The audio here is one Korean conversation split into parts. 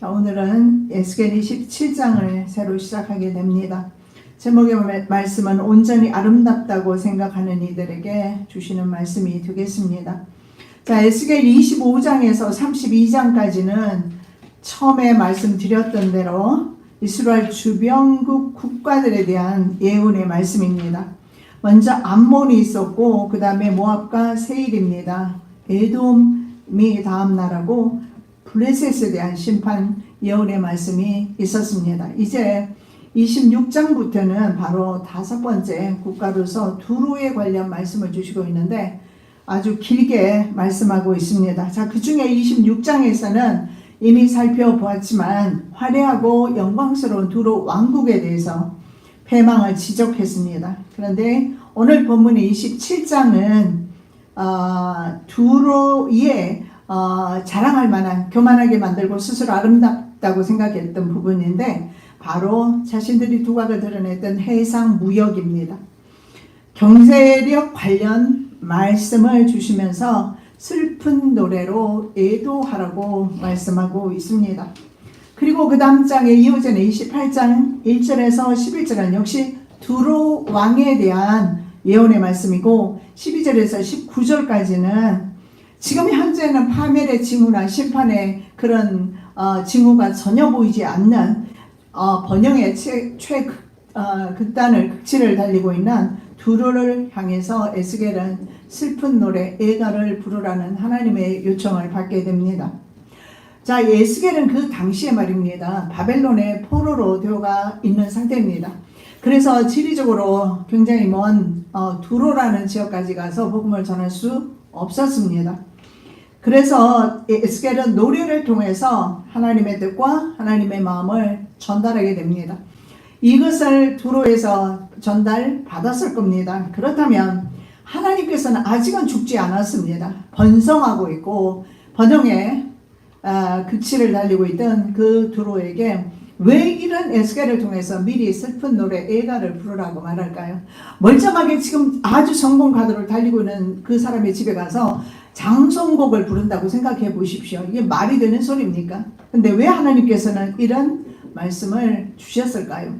자, 오늘은 에스겔 27장을 새로 시작하게 됩니다. 제목의 말씀은 온전히 아름답다고 생각하는 이들에게 주시는 말씀이 되겠습니다. 자, 에스겔 25장에서 32장까지는 처음에 말씀드렸던 대로 이스라엘 주변국 국가들에 대한 예언의 말씀입니다. 먼저 암몬이 있었고 그 다음에 모압과 세일입니다. 에돔이 다음 나라고 블레셋에 대한 심판 예언의 말씀이 있었습니다. 이제 26장부터는 바로 다섯 번째 국가로서 두로에 관련 말씀을 주시고 있는데 아주 길게 말씀하고 있습니다. 자, 그 중에 26장에서는 이미 살펴보았지만 화려하고 영광스러운 두로 왕국에 대해서 패망을 지적했습니다. 그런데 오늘 본문의 27장은 두로의 자랑할 만한, 교만하게 만들고 스스로 아름답다고 생각했던 부분인데 바로 자신들이 두각을 드러냈던 해상 무역입니다. 경제력 관련 말씀을 주시면서 슬픈 노래로 애도하라고 말씀하고 있습니다. 그리고 그 다음 장에 이어지는 28장 1절에서 11절은 역시 두로 왕에 대한 예언의 말씀이고 12절에서 19절까지는 지금 현재는 파멸의 징후나 심판의 그런 징후가 전혀 보이지 않는 번영의 극치를 달리고 있는 두로를 향해서 에스겔은 슬픈 노래 애가를 부르라는 하나님의 요청을 받게 됩니다. 자, 에스겔은 그 당시에 말입니다. 바벨론의 포로로 되어가 있는 상태입니다. 그래서 지리적으로 굉장히 먼 두로라는 지역까지 가서 복음을 전할 수 없었습니다. 그래서 에스겔은 노래를 통해서 하나님의 뜻과 하나님의 마음을 전달하게 됩니다. 이것을 두로에서 전달받았을 겁니다. 그렇다면 하나님께서는 아직은 죽지 않았습니다. 번성하고 있고 번영의 극치를 달리고 있던 그 두로에게 왜 이런 에스겔을 통해서 미리 슬픈 노래 애가를 부르라고 말할까요? 멀쩡하게 지금 아주 성공 가도를 달리고 있는 그 사람의 집에 가서 장송곡을 부른다고 생각해 보십시오. 이게 말이 되는 소리입니까? 근데 왜 하나님께서는 이런 말씀을 주셨을까요?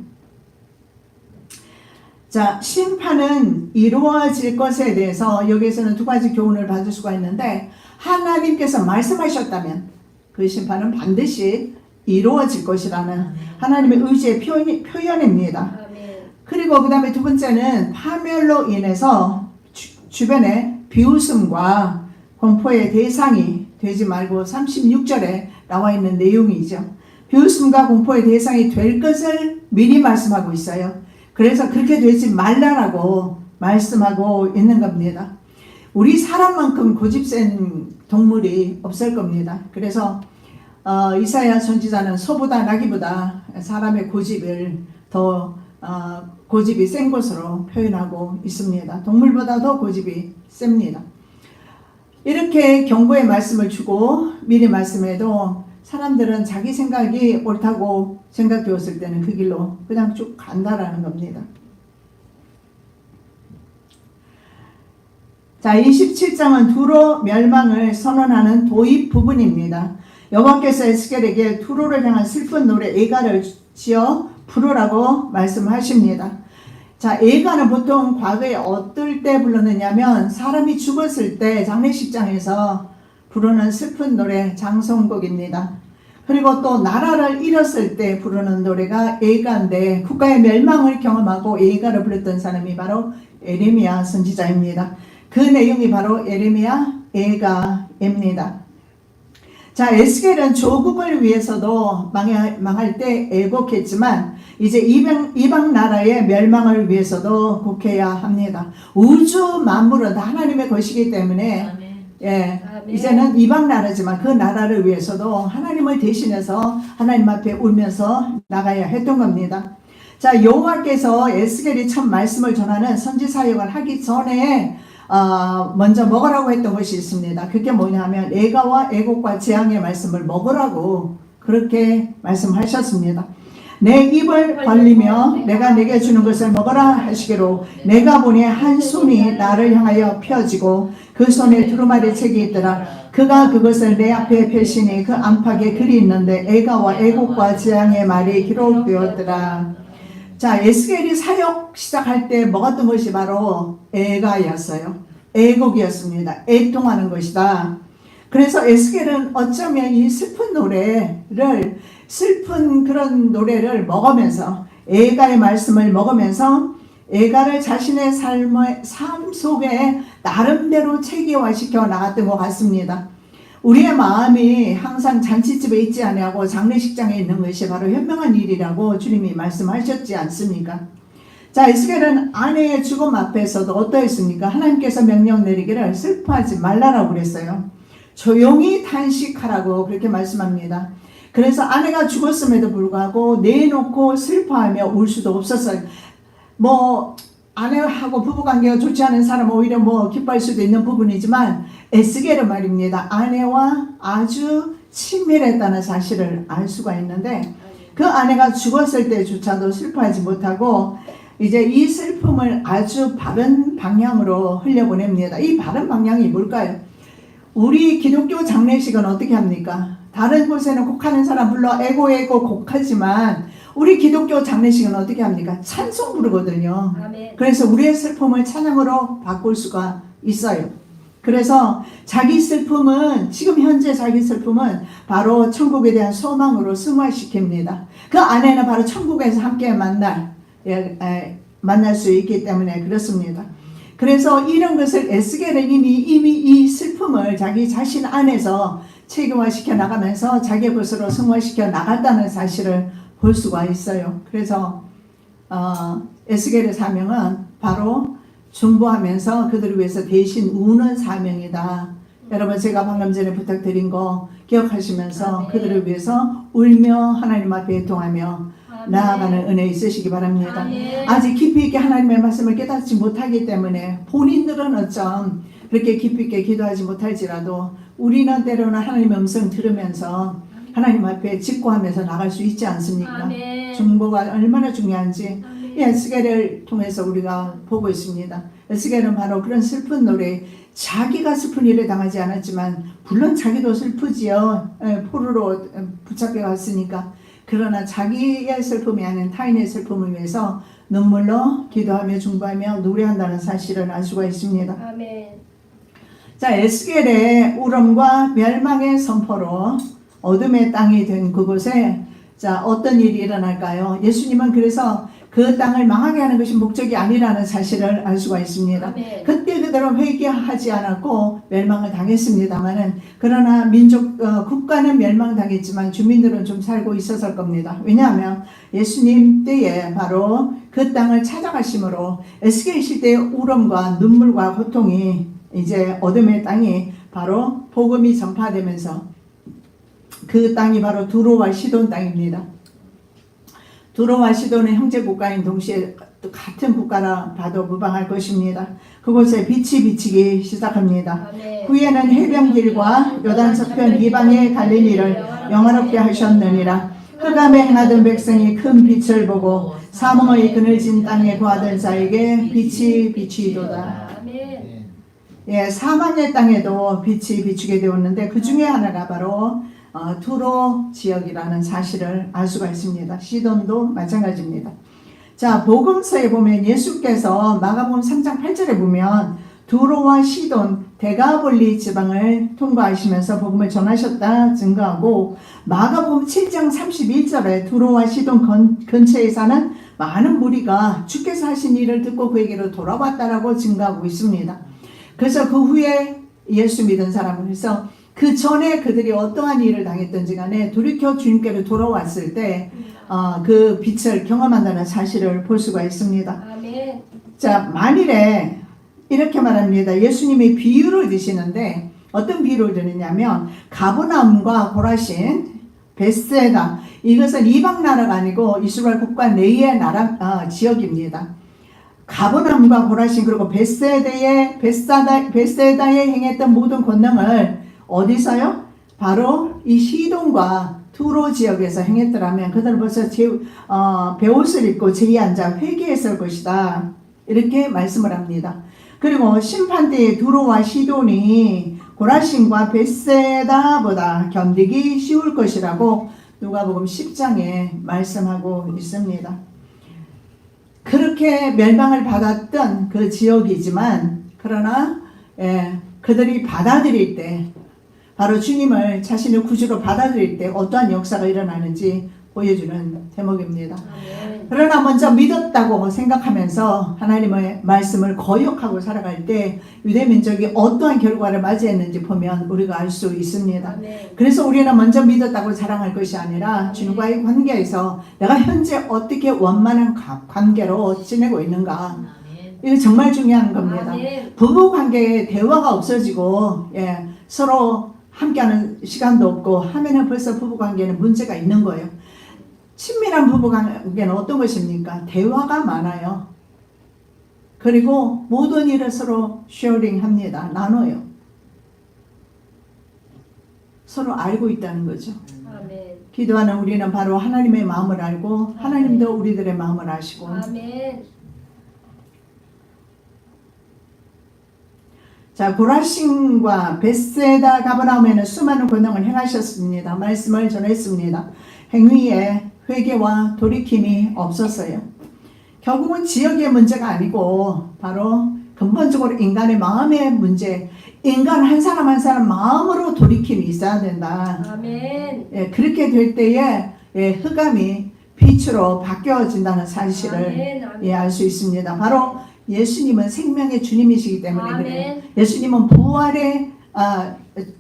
자, 심판은 이루어질 것에 대해서 여기에서는 두 가지 교훈을 받을 수가 있는데 하나님께서 말씀하셨다면 그 심판은 반드시 이루어질 것이라는 하나님의 의지의 표현입니다. 그리고 그 다음에 두 번째는 파멸로 인해서 주변에 비웃음과 공포의 대상이 되지 말고 36절에 나와 있는 내용이죠. 비웃음과 공포의 대상이 될 것을 미리 말씀하고 있어요. 그래서 그렇게 되지 말라라고 말씀하고 있는 겁니다. 우리 사람만큼 고집센 동물이 없을 겁니다. 그래서 이사야 선지자는 소보다 나귀보다 사람의 고집을 더 고집이 센 것으로 표현하고 있습니다. 동물보다 더 고집이 셉니다. 이렇게 경고의 말씀을 주고 미리 말씀해도 사람들은 자기 생각이 옳다고 생각되었을 때는 그 길로 그냥 쭉 간다라는 겁니다. 자, 27장은 두로 멸망을 선언하는 도입 부분입니다. 여호와께서 에스겔에게 두로를 향한 슬픈 노래 애가를 지어 부르라고 말씀하십니다. 자, 애가는 보통 과거에 어떨 때 불렀느냐면 사람이 죽었을 때 장례식장에서 부르는 슬픈 노래 장송곡입니다. 그리고 또 나라를 잃었을 때 부르는 노래가 애가인데 국가의 멸망을 경험하고 애가를 불렀던 사람이 바로 에레미야 선지자입니다. 그 내용이 바로 에레미야 애가입니다. 자, 에스겔은 조국을 위해서도 망할 때 애곡했지만 이제 이방 나라의 멸망을 위해서도 곡해야 합니다. 우주 만물은 다 하나님의 것이기 때문에 이제는 이방 나라지만 그 나라를 위해서도 하나님을 대신해서 하나님 앞에 울면서 나가야 했던 겁니다. 자, 여호와께서 에스겔이 첫 말씀을 전하는 선지 사역을 하기 전에 먼저 먹으라고 했던 것이 있습니다. 그게 뭐냐면 애가와 애곡과 재앙의 말씀을 먹으라고 그렇게 말씀하셨습니다. 내 입을 벌리며 내가 내게 주는 것을 먹으라 하시기로 내가 보니 한 손이 나를 향하여 펴지고 그 손에 두루마리 책이 있더라. 그가 그것을 내 앞에 펴시니 그 안팎에 글이 있는데 애가와 애곡과 재앙의 말이 기록되었더라. 자, 에스겔이 사역 시작할 때 먹었던 것이 바로 애가였어요. 애곡이었습니다. 애통하는 것이다. 그래서 에스겔은 어쩌면 이 슬픈 그런 노래를 먹으면서, 애가의 말씀을 먹으면서 애가를 자신의 삶 속에 나름대로 체계화시켜 나갔던 것 같습니다. 우리의 마음이 항상 잔치집에 있지 아니하고 장례식장에 있는 것이 바로 현명한 일이라고 주님이 말씀하셨지 않습니까? 자, 에스겔은 아내의 죽음 앞에서도 어떠했습니까? 하나님께서 명령 내리기를 슬퍼하지 말라라고 그랬어요. 조용히 탄식하라고 그렇게 말씀합니다. 그래서 아내가 죽었음에도 불구하고 내놓고 슬퍼하며 울 수도 없었어요. 아내하고 부부관계가 좋지 않은 사람은 오히려 기뻐할 수도 있는 부분이지만 에스겔은 말입니다. 아내와 아주 친밀했다는 사실을 알 수가 있는데 그 아내가 죽었을 때조차도 슬퍼하지 못하고 이제 이 슬픔을 아주 바른 방향으로 흘려보냅니다. 이 바른 방향이 뭘까요? 우리 기독교 장례식은 어떻게 합니까? 다른 곳에는 곡하는 사람 불러 애고 곡하지만 우리 기독교 장례식은 어떻게 합니까? 찬송 부르거든요. 아멘. 그래서 우리의 슬픔을 찬양으로 바꿀 수가 있어요. 그래서 지금 현재 자기 슬픔은 바로 천국에 대한 소망으로 승화시킵니다. 그 안에는 바로 천국에서 함께 만날 수 있기 때문에 그렇습니다. 그래서 이런 것을 에스겔은 이미 이 슬픔을 자기 자신 안에서 체계화시켜 나가면서 자기의 것으로 승화시켜 나갔다는 사실을 볼 수가 있어요. 그래서 에스겔의 사명은 바로 중보하면서 그들을 위해서 대신 우는 사명이다. 여러분, 제가 방금 전에 부탁드린 거 기억하시면서 아멘. 그들을 위해서 울며 하나님 앞에 애통하며 아멘. 나아가는 은혜 있으시기 바랍니다. 아멘. 아직 깊이 있게 하나님의 말씀을 깨닫지 못하기 때문에 본인들은 어쩜 그렇게 깊이 있게 기도하지 못할지라도 우리는 때로는 하나님의 음성 들으면서 하나님 앞에 직고하면서 나갈 수 있지 않습니까? 아멘. 중보가 얼마나 중요한지 아멘. 이 에스겔을 통해서 우리가 보고 있습니다. 에스겔은 바로 그런 슬픈 노래, 자기가 슬픈 일을 당하지 않았지만 물론 자기도 슬프지요. 포로로 붙잡혀 갔으니까. 그러나 자기의 슬픔이 아닌 타인의 슬픔을 위해서 눈물로 기도하며 중보하며 노래한다는 사실을 알 수가 있습니다. 아멘. 자, 에스겔의 울음과 멸망의 선포로 어둠의 땅이 된 그곳에 자, 어떤 일이 일어날까요? 예수님은 그래서 그 땅을 망하게 하는 것이 목적이 아니라는 사실을 알 수가 있습니다. 아멘. 그때 그대로 회개하지 않았고 멸망을 당했습니다만은 그러나 국가는 멸망당했지만 주민들은 좀 살고 있었을 겁니다. 왜냐하면 예수님 때에 바로 그 땅을 찾아가심으로 에스겔 시대의 울음과 눈물과 고통이 이제 어둠의 땅이 바로 복음이 전파되면서 그 땅이 바로 두로와 시돈 땅입니다. 두로와 시돈은 형제 국가인 동시에 같은 국가라 봐도 무방할 것입니다. 그곳에 빛이 비치기 시작합니다. 아멘. 후에는 해변길과 요단 서편 이방에 갈릴리를 영화롭게 하셨느니라. 흑암에 행하던 백성이 큰 빛을 보고 사망의 그늘진 땅에 거하던 자에게 빛이 비치도다. 아멘. 예, 사망의 땅에도 빛이 비추게 되었는데 그 중에 하나가 바로 두로 지역이라는 사실을 알 수가 있습니다. 시돈도 마찬가지입니다. 자, 복음서에 보면 예수께서 마가복음 3장 8절에 보면 두로와 시돈, 데가볼리 지방을 통과하시면서 복음을 전하셨다 증거하고 마가복음 7장 31절에 두로와 시돈 근처에 사는 많은 무리가 주께서 하신 일을 듣고 그에게로 돌아왔다라고 증거하고 있습니다. 그래서 그 후에 예수 믿은 사람은 그래서 그 전에 그들이 어떠한 일을 당했던지 간에 돌이켜 주님께로 돌아왔을 때 그 빛을 경험한다는 사실을 볼 수가 있습니다. 아멘. 자, 만일에 이렇게 말합니다. 예수님이 비유를 드시는데 어떤 비유를 드느냐면 가버나움과 고라신, 베스다 이것은 이방 나라가 아니고 이스라엘 국가 내의 나라 지역입니다. 가버나움과 고라신 그리고 베세다에 행했던 모든 권능을 어디서요? 바로 이 시돈과 두로 지역에서 행했더라면 그들은 벌써 배옷을 입고 제의 앉아 회개했을 것이다. 이렇게 말씀을 합니다. 그리고 심판대의 두로와 시돈이 고라신과 벳세다보다 견디기 쉬울 것이라고 누가복음 10장에 말씀하고 있습니다. 그렇게 멸망을 받았던 그 지역이지만 그러나 그들이 받아들일 때 바로 주님을 자신의 구주로 받아들일 때 어떠한 역사가 일어나는지 보여주는 대목입니다. 그러나 먼저 믿었다고 생각하면서 하나님의 말씀을 거역하고 살아갈 때 유대 민족이 어떠한 결과를 맞이했는지 보면 우리가 알 수 있습니다. 그래서 우리는 먼저 믿었다고 자랑할 것이 아니라 주님과의 관계에서 내가 현재 어떻게 원만한 관계로 지내고 있는가, 이거 정말 중요한 겁니다. 부부 관계에 대화가 없어지고 서로 함께하는 시간도 없고 하면은 벌써 부부 관계는 문제가 있는 거예요. 친밀한 부부관계는 어떤 것입니까? 대화가 많아요. 그리고 모든 일을 서로 쉐어링합니다. 나눠요. 서로 알고 있다는 거죠. 아멘. 기도하는 우리는 바로 하나님의 마음을 알고 하나님도 우리들의 마음을 아시고 아멘. 자, 고라신과 벳세다 가버나움에는 수많은 권능을 행하셨습니다. 말씀을 전했습니다. 행위에 회개와 돌이킴이 없었어요. 결국은 지역의 문제가 아니고 바로 근본적으로 인간의 마음의 문제, 인간 한 사람 한 사람 마음으로 돌이킴이 있어야 된다. 아멘. 그렇게 될 때에 흑암이 빛으로 바뀌어진다는 사실을 알 수 있습니다. 바로 예수님은 생명의 주님이시기 때문에 그래요. 예수님은 부활의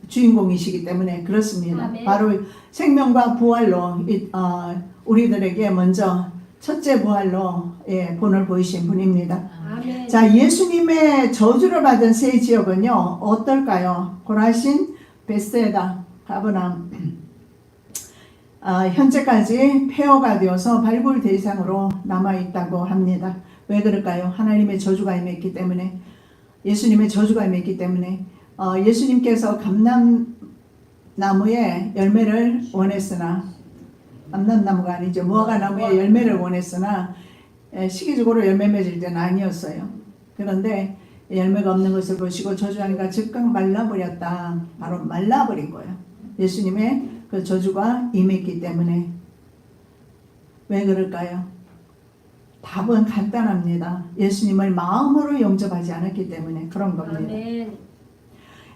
주인공이시기 때문에 그렇습니다. 아멘. 바로 생명과 부활로 우리들에게 먼저 첫째 부활로 본을 보이신 분입니다. 아멘. 자, 예수님의 저주를 받은 세 지역은요 어떨까요? 고라신, 벳세다, 가버나움. 현재까지 폐허가 되어서 발굴 대상으로 남아있다고 합니다. 왜 그럴까요? 하나님의 저주가 임했기 때문에, 예수님의 저주가 임했기 때문에. 예수님께서 감람나무의 열매를 원했으나, 감람나무가 아니죠, 무화과나무의 열매를 원했으나 시기적으로 열매 맺을 때는 아니었어요. 그런데 열매가 없는 것을 보시고 저주하니까 즉각 말라버렸다. 바로 말라버린 거예요. 예수님의 그 저주가 임했기 때문에. 왜 그럴까요? 답은 간단합니다. 예수님을 마음으로 영접하지 않았기 때문에 그런 겁니다. 아멘.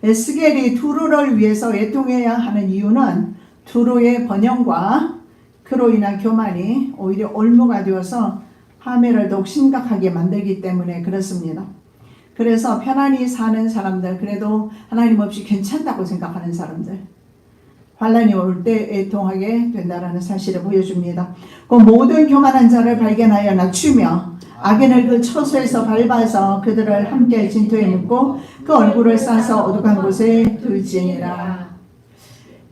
에스겔이 두로를 위해서 애통해야 하는 이유는 두로의 번영과 그로 인한 교만이 오히려 올무가 되어서 파멸을 더욱 심각하게 만들기 때문에 그렇습니다. 그래서 편안히 사는 사람들, 그래도 하나님 없이 괜찮다고 생각하는 사람들, 환란이 올 때 애통하게 된다는 사실을 보여줍니다. 그 모든 교만한 자를 발견하여 낮추며 악인을 그 처소에서 밟아서 그들을 함께 진토에 묻고 그 얼굴을 싸서 어둑한 곳에 둘지니라.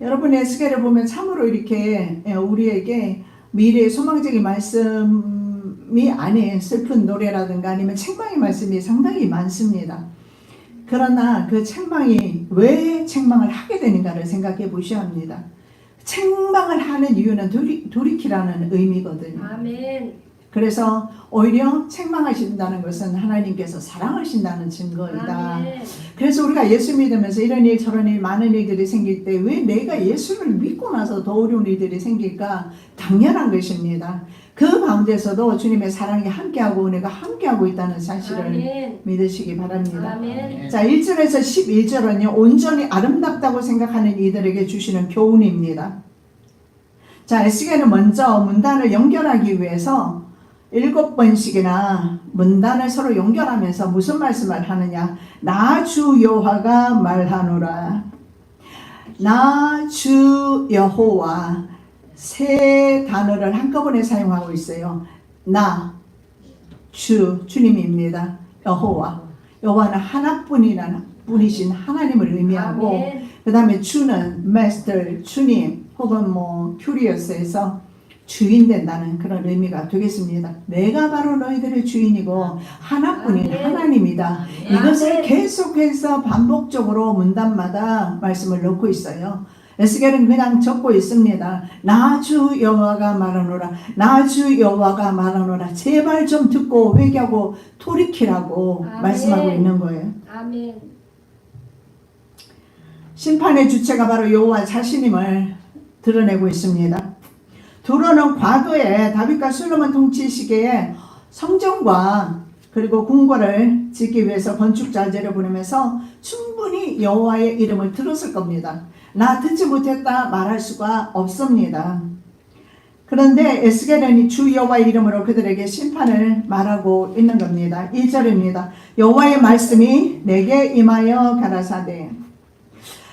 여러분, 에스겔을 보면 참으로 이렇게 우리에게 미래의 소망적인 말씀이 아닌 슬픈 노래라든가 아니면 책망의 말씀이 상당히 많습니다. 그러나 그 책망이 왜 책망을 하게 되는가를 생각해 보셔야 합니다. 책망을 하는 이유는 돌이키라는 의미거든요. 아멘. 그래서 오히려 책망하신다는 것은 하나님께서 사랑하신다는 증거이다. 아멘. 그래서 우리가 예수 믿으면서 이런 일 저런 일 많은 일들이 생길 때 왜 내가 예수를 믿고 나서 더 어려운 일들이 생길까? 당연한 것입니다. 그 가운데서도 주님의 사랑이 함께하고 은혜가 함께하고 있다는 사실을 아멘. 믿으시기 바랍니다. 아멘. 자, 1절에서 11절은요 온전히 아름답다고 생각하는 이들에게 주시는 교훈입니다. 자, 에스겔은 먼저 문단을 연결하기 위해서 7번씩이나 문단을 서로 연결하면서 무슨 말씀을 하느냐? 나 주 여호와가 말하노라. 나 주 여호와, 세 단어를 한꺼번에 사용하고 있어요. 나, 주, 주님입니다. 여호와, 여호와는 하나뿐이신 하나님을 의미하고, 그 다음에 주는 master, 주님, 혹은 뭐 큐리어스에서 주인 된다는 그런 의미가 되겠습니다. 내가 바로 너희들의 주인이고 하나뿐인 하나님이다. 이것을 계속해서 반복적으로 문단마다 말씀을 넣고 있어요. 에스겔은 그냥 적고 있습니다. 나 주 여호와가 말하노라. 나 주 여호와가 말하노라. 제발 좀 듣고 회개하고 돌이키라고 아멘. 말씀하고 있는 거예요. 아멘. 심판의 주체가 바로 여호와 자신임을 드러내고 있습니다. 두로는 과거에 다윗과 솔로몬 통치 시기에 성전과 그리고 궁궐을 짓기 위해서 건축자재를 보내면서 충분히 여호와의 이름을 들었을 겁니다. 나 듣지 못했다 말할 수가 없습니다. 그런데 에스겔은 주 여호와의 이름으로 그들에게 심판을 말하고 있는 겁니다. 1절입니다. 여호와의 말씀이 내게 임하여 가라사대.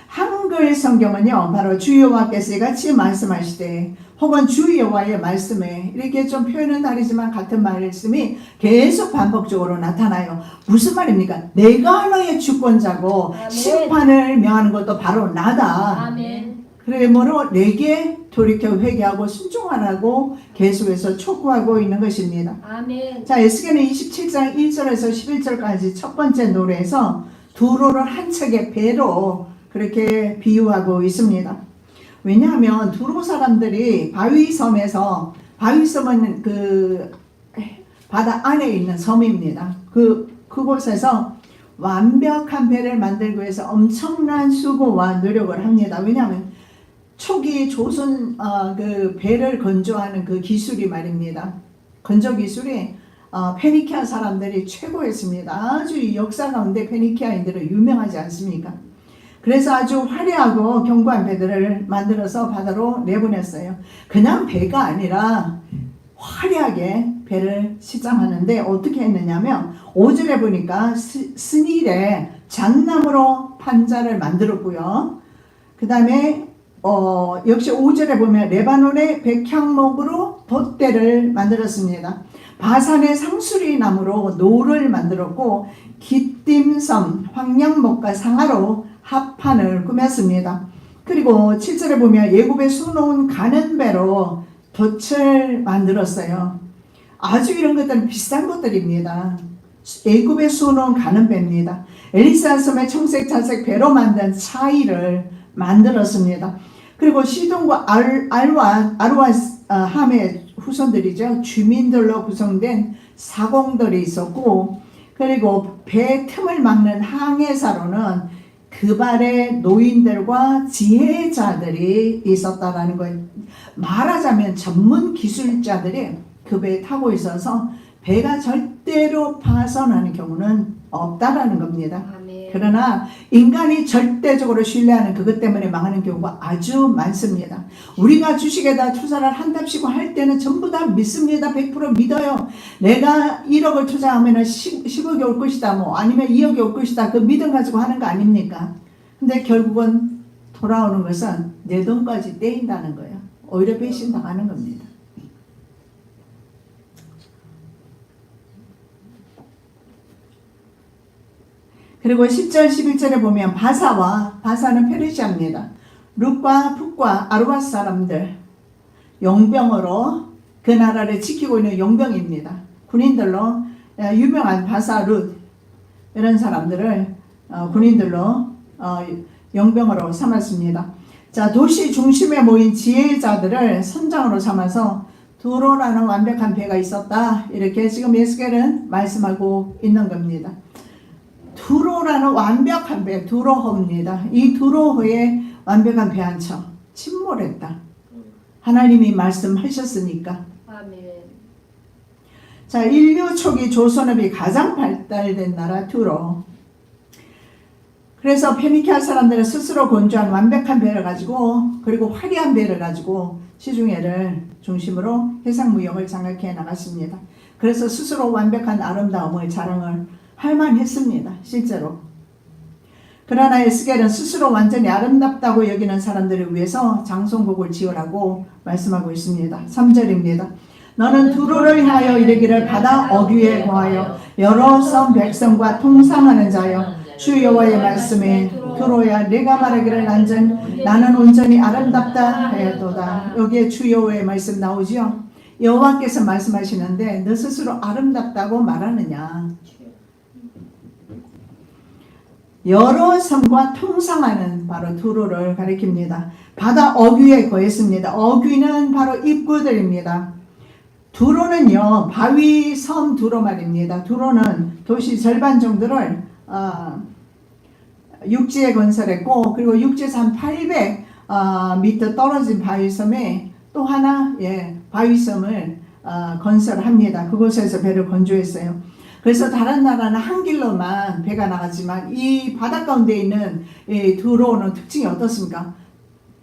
한글 성경은요, 바로 주 여호와께서 같이 말씀하시되, 혹은 주 여호와의 말씀에, 이렇게 좀 표현은 다르지만 같은 말씀이 계속 반복적으로 나타나요. 무슨 말입니까? 내가 너의 주권자고 아멘. 심판을 명하는 것도 바로 나다. 아멘. 그러므로 내게 돌이켜 회개하고 순종하라고 계속해서 촉구하고 있는 것입니다. 아멘. 자, 에스겔은 27장 1절에서 11절까지 첫 번째 노래에서 두로를 한 척의 배로 그렇게 비유하고 있습니다. 왜냐하면 두로 사람들이 바위섬에서, 바위섬은 그 바다 안에 있는 섬입니다. 그곳에서 완벽한 배를 만들기 위해서 엄청난 수고와 노력을 합니다. 왜냐하면 초기 조선 그 배를 건조하는 그 기술이 말입니다. 건조 기술이 페니키아 사람들이 최고였습니다. 아주 역사 가운데 페니키아인들은 유명하지 않습니까? 그래서 아주 화려하고 견고한 배들을 만들어서 바다로 내보냈어요. 그냥 배가 아니라 화려하게 배를 시장하는데 어떻게 했느냐면 5절에 보니까 스닐에 잣나무로 판자를 만들었고요. 그 다음에 역시 5절에 보면 레바논의 백향목으로 돛대를 만들었습니다. 바산의 상수리 나무로 노를 만들었고 기띔섬 황량목과 상아로 합판을 꾸몄습니다. 그리고 7절에 보면 예굽에 수놓은 가는 배로 돛을 만들었어요. 아주 이런 것들은 비싼 것들입니다. 예굽에 수놓은 가는 배입니다. 엘리사 섬의 청색 자색 배로 만든 차이를 만들었습니다. 그리고 시돈과 아루아함의 후손들이죠. 주민들로 구성된 사공들이 있었고, 그리고 배 틈을 막는 항해사로는 그발의 노인들과 지혜자들이 있었다라는 거예요. 말하자면 전문 기술자들이 그 배에 타고 있어서 배가 절대로 파손하는 경우는 없다라는 겁니다. 아멘. 그러나 인간이 절대적으로 신뢰하는 그것 때문에 망하는 경우가 아주 많습니다. 우리가 주식에다 투자를 한답시고 할 때는 전부 다 믿습니다. 100% 믿어요. 내가 1억을 투자하면 10억이 올 것이다, 뭐 아니면 2억이 올 것이다, 그 믿음 가지고 하는 거 아닙니까? 근데 결국은 돌아오는 것은 내 돈까지 떼인다는 거예요. 오히려 배신당하는 겁니다. 그리고 10절 11절에 보면 바사는 페르시아입니다. 룻과 풋과 아르와 사람들, 용병으로 그 나라를 지키고 있는 용병입니다. 군인들로 유명한 바사 룻 이런 사람들을 군인들로 용병으로 삼았습니다. 자, 도시 중심에 모인 지혜자들을 선장으로 삼아서 두로라는 완벽한 배가 있었다, 이렇게 지금 에스겔은 말씀하고 있는 겁니다. 두로라는 완벽한 배, 두로호입니다. 이 두로호의 완벽한 배 한 척 침몰했다. 하나님이 말씀하셨으니까. 아멘. 자, 인류 초기 조선업이 가장 발달된 나라 두로. 그래서 페니키아 사람들은 스스로 건조한 완벽한 배를 가지고, 그리고 화려한 배를 가지고 시중해를 중심으로 해상무역을 장악해 나갔습니다. 그래서 스스로 완벽한 아름다움을 자랑을 할 만했습니다. 실제로. 그러나 에스겔은 스스로 완전히 아름답다고 여기는 사람들을 위해서 장송곡을 지으라고 말씀하고 있습니다. 3절입니다. 너는 두로를 향하여 이르기를 바다 어귀에 거하여 여러 섬 백성과 통상하는 자여, 주 여호와의 말씀에 두로야 내가 말하기를 나는 온전히 아름답다 하였도다. 여기에 주 여호와의 말씀 나오죠. 여호와께서 말씀하시는데 너 스스로 아름답다고 말하느냐? 여러 섬과 통상하는 바로 두로를 가리킵니다. 바다 어귀에 거했습니다. 어귀는 바로 입구들입니다. 두로는요, 바위 섬 두로 말입니다. 두로는 도시 절반 정도를 육지에 건설했고, 그리고 육지에서 한 800m 떨어진 바위섬에 또 하나 바위섬을 건설합니다. 그곳에서 배를 건조했어요. 그래서 다른 나라는 한 길로만 배가 나가지만 이 바닷 가운데 있는 이 두로는 특징이 어떻습니까?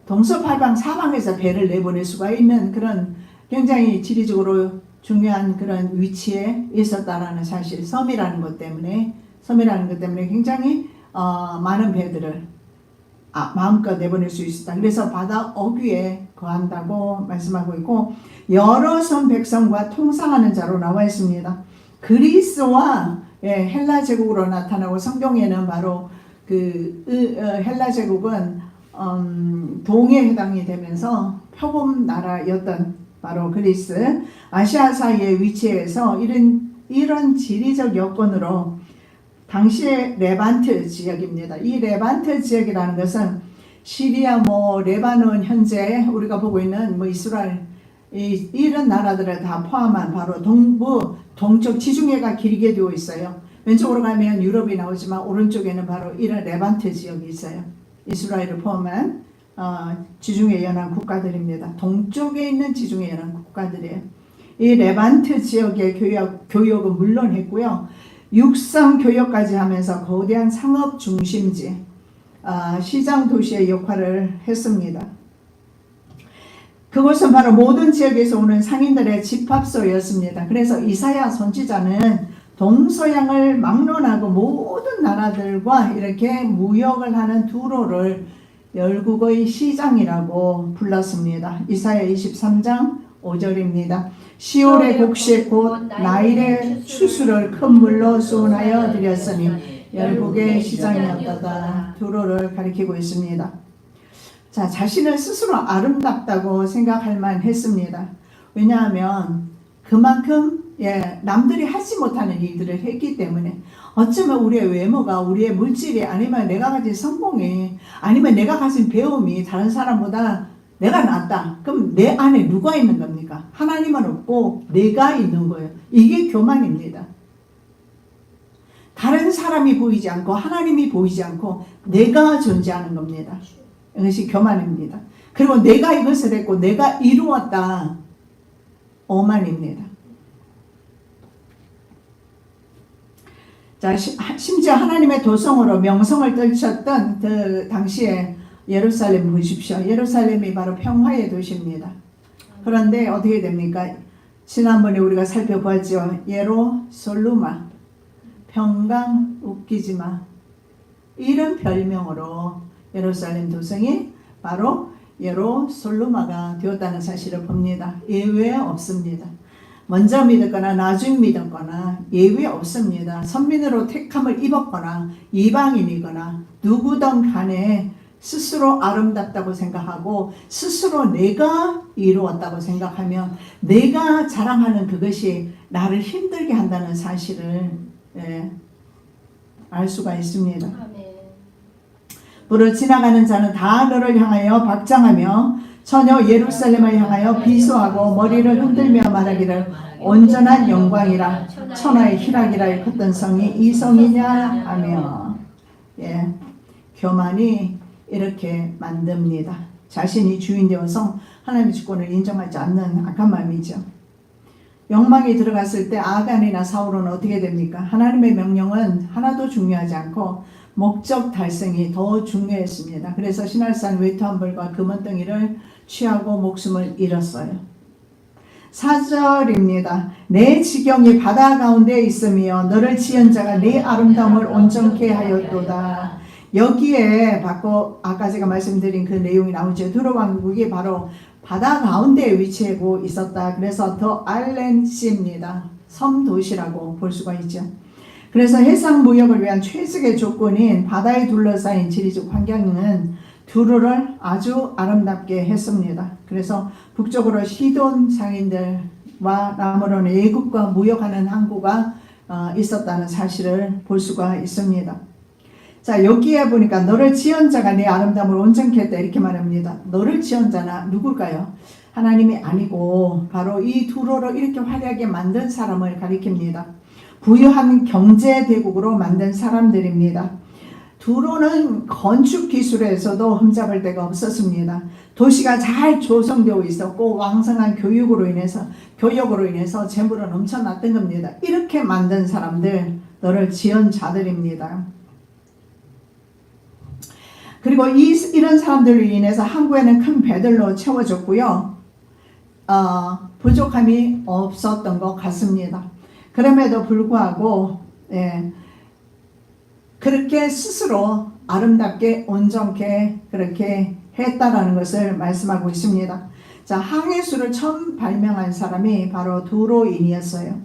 동서팔방 사방에서 배를 내보낼 수가 있는 그런 굉장히 지리적으로 중요한 그런 위치에 있었다라는 사실, 섬이라는 것 때문에 굉장히 많은 배들을 마음껏 내보낼 수 있었다. 그래서 바다 어귀에 거한다고 말씀하고 있고, 여러 섬 백성과 통상하는 자로 나와 있습니다. 그리스와 헬라 제국으로 나타나고, 성경에는 바로 헬라 제국은 동에 해당이 되면서 표범 나라였던 바로 그리스, 아시아 사이에 위치해서 이런 지리적 여건으로 당시의 레반트 지역입니다. 이 레반트 지역이라는 것은 시리아, 레바논, 현재 우리가 보고 있는 이스라엘, 이런 나라들을 다 포함한 바로 동쪽 지중해가 길게 되어 있어요. 왼쪽으로 가면 유럽이 나오지만 오른쪽에는 바로 이런 레반트 지역이 있어요. 이스라엘을 포함한 지중해 연안 국가들입니다. 동쪽에 있는 지중해 연안 국가들이에요. 이 레반트 지역의 교역은 물론 했고요. 육상 교역까지 하면서 거대한 상업 중심지, 시장 도시의 역할을 했습니다. 그곳은 바로 모든 지역에서 오는 상인들의 집합소였습니다. 그래서 이사야 선지자는 동서양을 막론하고 모든 나라들과 이렇게 무역을 하는 두로를 열국의 시장이라고 불렀습니다. 이사야 23장 5절입니다. 시올의 곡식 곧 나일의 추수를 큰 물로 수온하여 드렸으니 열국의 시장이었다. 두로를 가리키고 있습니다. 자, 자신을 스스로 아름답다고 생각할 만했습니다. 왜냐하면 그만큼 남들이 하지 못하는 일들을 했기 때문에, 어쩌면 우리의 외모가, 우리의 물질이, 아니면 내가 가진 성공이, 아니면 내가 가진 배움이 다른 사람보다 내가 낫다. 그럼 내 안에 누가 있는 겁니까? 하나님은 없고 내가 있는 거예요. 이게 교만입니다. 다른 사람이 보이지 않고 하나님이 보이지 않고 내가 존재하는 겁니다. 이것이 교만입니다. 그리고 내가 이것을 했고 내가 이루었다. 오만입니다. 자, 심지어 하나님의 도성으로 명성을 떨쳤던 그 당시에 예루살렘 보십시오. 예루살렘이 바로 평화의 도시입니다. 그런데 어떻게 됩니까? 지난번에 우리가 살펴보았죠. 예루솔루마, 평강 웃기지마, 이런 별명으로 예루살렘 도성이 바로 예루솔루마가 되었다는 사실을 봅니다. 예외 없습니다. 먼저 믿었거나 나중 믿었거나 예외 없습니다. 선민으로 택함을 입었거나 이방인이거나 누구든 간에 스스로 아름답다고 생각하고 스스로 내가 이루었다고 생각하면 내가 자랑하는 그것이 나를 힘들게 한다는 사실을 알 수가 있습니다. 무릇 지나가는 자는 다 너를 향하여 박장하며 처녀 예루살렘을 향하여 비수하고 머리를 흔들며 말하기를 온전한 영광이라 천하의 희락이라 일컫던 성이 이 성이냐 하며, 교만이 이렇게 만듭니다. 자신이 주인 되어서 하나님의 주권을 인정하지 않는 악한 마음이죠. 욕망이 들어갔을 때 아간이나 사울은 어떻게 됩니까? 하나님의 명령은 하나도 중요하지 않고 목적 달성이 더 중요했습니다. 그래서 신할산 외투한벌과 금은덩이를 취하고 목숨을 잃었어요. 4절입니다. 내 지경이 바다 가운데 있으며 너를 지은 자가 네 아름다움을 온전케 하였도다. 여기에 아까 제가 말씀드린 그 내용이 나오죠. 두로 왕국이 바로 바다 가운데에 위치하고 있었다. 그래서 더 알렌시입니다. 섬 도시라고 볼 수가 있죠. 그래서 해상 무역을 위한 최적의 조건인 바다에 둘러싸인 지리적 환경은 두로를 아주 아름답게 했습니다. 그래서 북쪽으로 시돈 상인들과 남으로는 애국과 무역하는 항구가 있었다는 사실을 볼 수가 있습니다. 자, 여기에 보니까 너를 지은 자가 내 아름다움을 온전케 했다 이렇게 말합니다. 너를 지은 자는 누굴까요? 하나님이 아니고 바로 이 두로를 이렇게 화려하게 만든 사람을 가리킵니다. 부유한 경제대국으로 만든 사람들입니다. 두로는 건축 기술에서도 흠잡을 데가 없었습니다. 도시가 잘 조성되어 있었고 왕성한 교육으로 인해서 재물은 넘쳐났던 겁니다. 이렇게 만든 사람들, 너를 지은 자들입니다. 그리고 이런 사람들로 인해서 항구에는 큰 배들로 채워졌고요. 부족함이 없었던 것 같습니다. 그럼에도 불구하고 그렇게 스스로 아름답게 온전케 그렇게 했다라는 것을 말씀하고 있습니다. 자, 항해술을 처음 발명한 사람이 바로 두로인이었어요.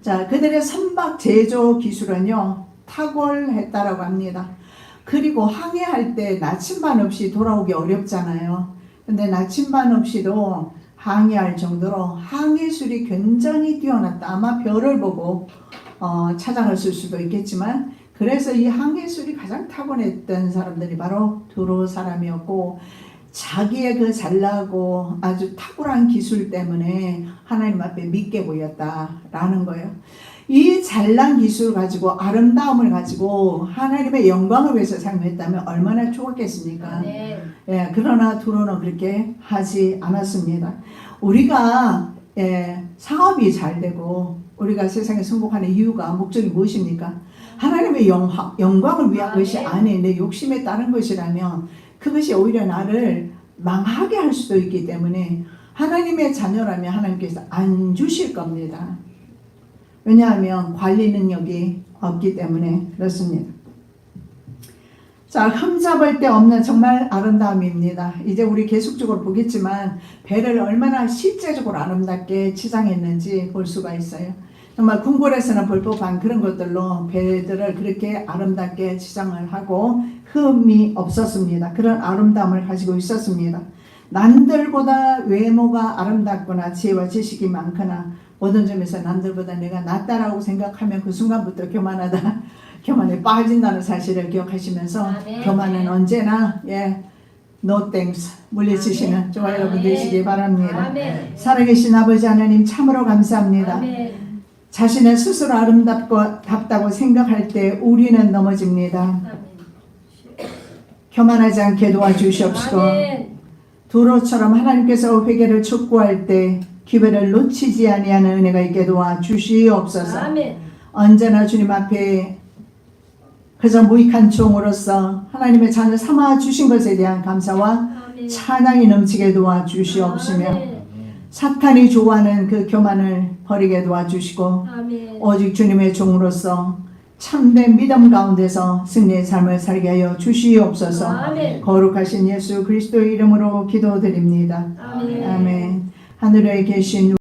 자, 그들의 선박 제조 기술은요 탁월했다라고 합니다. 그리고 항해할 때 나침반 없이 돌아오기 어렵잖아요. 근데 나침반 없이도 항해할 정도로 항해술이 굉장히 뛰어났다. 아마 별을 보고 찾아갔을 수도 있겠지만 그래서 이 항해술이 가장 타고났던 사람들이 바로 두로 사람이었고 자기의 그 잘나고 아주 탁월한 기술 때문에 하나님 앞에 믿게 보였다라는 거예요. 이 잘난 기술 가지고 아름다움을 가지고 하나님의 영광을 위해서 사용했다면 얼마나 좋았겠습니까? 네. 예, 그러나 두로는 그렇게 하지 않았습니다. 우리가 사업이 잘 되고 우리가 세상에 성공하는 이유가 목적이 무엇입니까? 하나님의 영광을 위한 것이 아닌 내 욕심에 따른 것이라면 그것이 오히려 나를 망하게 할 수도 있기 때문에 하나님의 자녀라면 하나님께서 안 주실 겁니다. 왜냐하면 관리 능력이 없기 때문에 그렇습니다. 자, 흠잡을 데 없는 정말 아름다움입니다. 이제 우리 계속적으로 보겠지만 배를 얼마나 실제적으로 아름답게 치장했는지 볼 수가 있어요. 정말 궁궐에서는 볼 법한 그런 것들로 배들을 그렇게 아름답게 치장을 하고 흠이 없었습니다. 그런 아름다움을 가지고 있었습니다. 남들보다 외모가 아름답거나 지혜와 지식이 많거나 모든 점에서 남들보다 내가 낫다라고 생각하면 그 순간부터 교만에 빠진다는 사실을 기억하시면서 교만은 언제나 no thanks 물리치시는 저와 여러분 되시기 바랍니다. 살아계신 아버지 하나님 참으로 감사합니다. 자신의 스스로 아름답다고 생각할 때 우리는 넘어집니다. 교만하지 않게 도와주시옵시고 두로처럼 하나님께서 회개를 촉구할 때 기회를 놓치지 아니하는 은혜가 있게 도와주시옵소서. 언제나 주님 앞에 그저 무익한 종으로서 하나님의 자녀 삼아 주신 것에 대한 감사와 찬양이 넘치게 도와주시옵시며 사탄이 좋아하는 그 교만을 버리게 도와주시고 오직 주님의 종으로서 참된 믿음 가운데서 승리의 삶을 살게 하여 주시옵소서. 거룩하신 예수 그리스도의 이름으로 기도드립니다. 아멘. 하늘에 계신